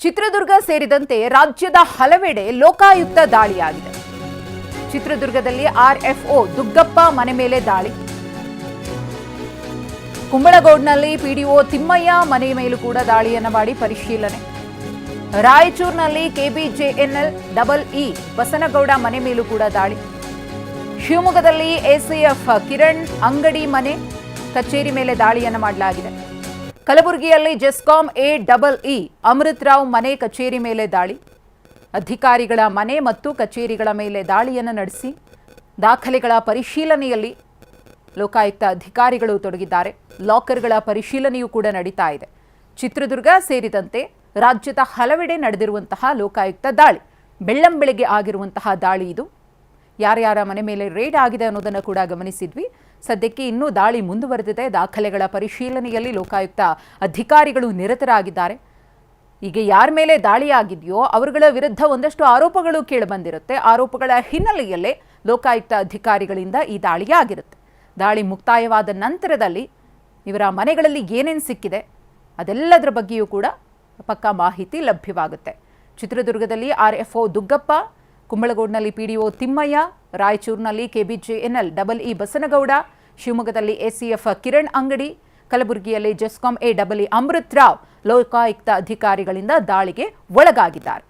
ಚಿತ್ರದುರ್ಗ ಸೇರಿದಂತೆ ರಾಜ್ಯದ ಹಲವೆಡೆ ಲೋಕಾಯುಕ್ತ ದಾಳಿಯಾಗಿದೆ. ಚಿತ್ರದುರ್ಗದಲ್ಲಿ ಆರ್ಎಫ್ಒ ದುಗ್ಗಪ್ಪ ಮನೆ ಮೇಲೆ ದಾಳಿ, ಕುಂಬಳಗೋಡ್ನಲ್ಲಿ ಪಿಡಿಒ ತಿಮ್ಮಯ್ಯ ಮನೆ ಮೇಲೂ ಕೂಡ ದಾಳಿಯನ್ನು ಮಾಡಿ ಪರಿಶೀಲನೆ, ರಾಯಚೂರಿನಲ್ಲಿ ಕೆಬಿಜೆಎನ್ಎಲ್ ಇ ಬಸನಗೌಡ ಮನೆ ಮೇಲೂ ಕೂಡ ದಾಳಿ, ಶಿವಮೊಗ್ಗದಲ್ಲಿ ಎಸಿಎಫ್ ಕಿರಣ್ ಅಂಗಡಿ ಮನೆ ಕಚೇರಿ ಮೇಲೆ ದಾಳಿಯನ್ನು ಮಾಡಲಾಗಿದೆ, ಕಲಬುರಗಿಯಲ್ಲಿ ಜೆಸ್ಕಾಂ ಇ ಅಮೃತ್ ರಾವ್ ಮನೆ ಕಚೇರಿ ಮೇಲೆ ದಾಳಿ, ಅಧಿಕಾರಿಗಳ ಮನೆ ಮತ್ತು ಕಚೇರಿಗಳ ಮೇಲೆ ದಾಳಿಯನ್ನು ನಡೆಸಿ ದಾಖಲೆಗಳ ಪರಿಶೀಲನೆಯಲ್ಲಿ ಲೋಕಾಯುಕ್ತ ಅಧಿಕಾರಿಗಳು ತೊಡಗಿದ್ದಾರೆ. ಲಾಕರ್ಗಳ ಪರಿಶೀಲನೆಯೂ ಕೂಡ ನಡೀತಾ ಇದೆ. ಚಿತ್ರದುರ್ಗ ಸೇರಿದಂತೆ ರಾಜ್ಯದ ಹಲವೆಡೆ ನಡೆದಿರುವಂತಹ ಲೋಕಾಯುಕ್ತ ದಾಳಿ, ಬೆಳ್ಳಂಬೆಳಗ್ಗೆ ಆಗಿರುವಂತಹ ದಾಳಿ ಇದು. ಯಾರ್ಯಾರ ಮನೆ ಮೇಲೆ ರೇಡ್ ಆಗಿದೆ ಅನ್ನೋದನ್ನು ಕೂಡ ಗಮನಿಸಿದ್ವಿ. ಸದ್ಯಕ್ಕೆ ಇನ್ನೂ ದಾಳಿ ಮುಂದುವರೆದಿದೆ. ದಾಖಲೆಗಳ ಪರಿಶೀಲನೆಯಲ್ಲಿ ಲೋಕಾಯುಕ್ತ ಅಧಿಕಾರಿಗಳು ನಿರತರಾಗಿದ್ದಾರೆ. ಈಗ ಯಾರ ಮೇಲೆ ದಾಳಿಯಾಗಿದೆಯೋ ಅವರುಗಳ ವಿರುದ್ಧ ಒಂದಷ್ಟು ಆರೋಪಗಳು ಕೇಳಿಬಂದಿರುತ್ತೆ. ಆರೋಪಗಳ ಹಿನ್ನೆಲೆಯಲ್ಲೇ ಲೋಕಾಯುಕ್ತ ಅಧಿಕಾರಿಗಳಿಂದ ಈ ದಾಳಿಯಾಗಿರುತ್ತೆ. ದಾಳಿ ಮುಕ್ತಾಯವಾದ ನಂತರದಲ್ಲಿ ಇವರ ಮನೆಗಳಲ್ಲಿ ಏನೇನು ಸಿಕ್ಕಿದೆ ಅದೆಲ್ಲದರ ಬಗ್ಗೆಯೂ ಕೂಡ ಪಕ್ಕಾ ಮಾಹಿತಿ ಲಭ್ಯವಾಗುತ್ತೆ. ಚಿತ್ರದುರ್ಗದಲ್ಲಿ ಆರ್ಎಫ್ಒ ದುಗ್ಗಪ್ಪ, ಕುಂಬಳಗೋಡ್ನಲ್ಲಿ ಪಿಡಿಒ ತಿಮ್ಮಯ್ಯ, ರಾಯಚೂರಿನಲ್ಲಿ ಕೆಬಿಜೆಎನ್ಎಲ್ ಇ ಬಸನಗೌಡ, ಶಿವಮೊಗ್ಗದಲ್ಲಿ ಎಸಿಎಫ್ ಕಿರಣ್ ಅಂಗಡಿ, ಕಲಬುರಗಿಯಲ್ಲಿ ಜೆಸ್ಕಾಂ ಇ ಅಮೃತ್ ರಾವ್ ಲೋಕಾಯುಕ್ತ ಅಧಿಕಾರಿಗಳಿಂದ ದಾಳಿಗೆ ಒಳಗಾಗಿದ್ದಾರೆ.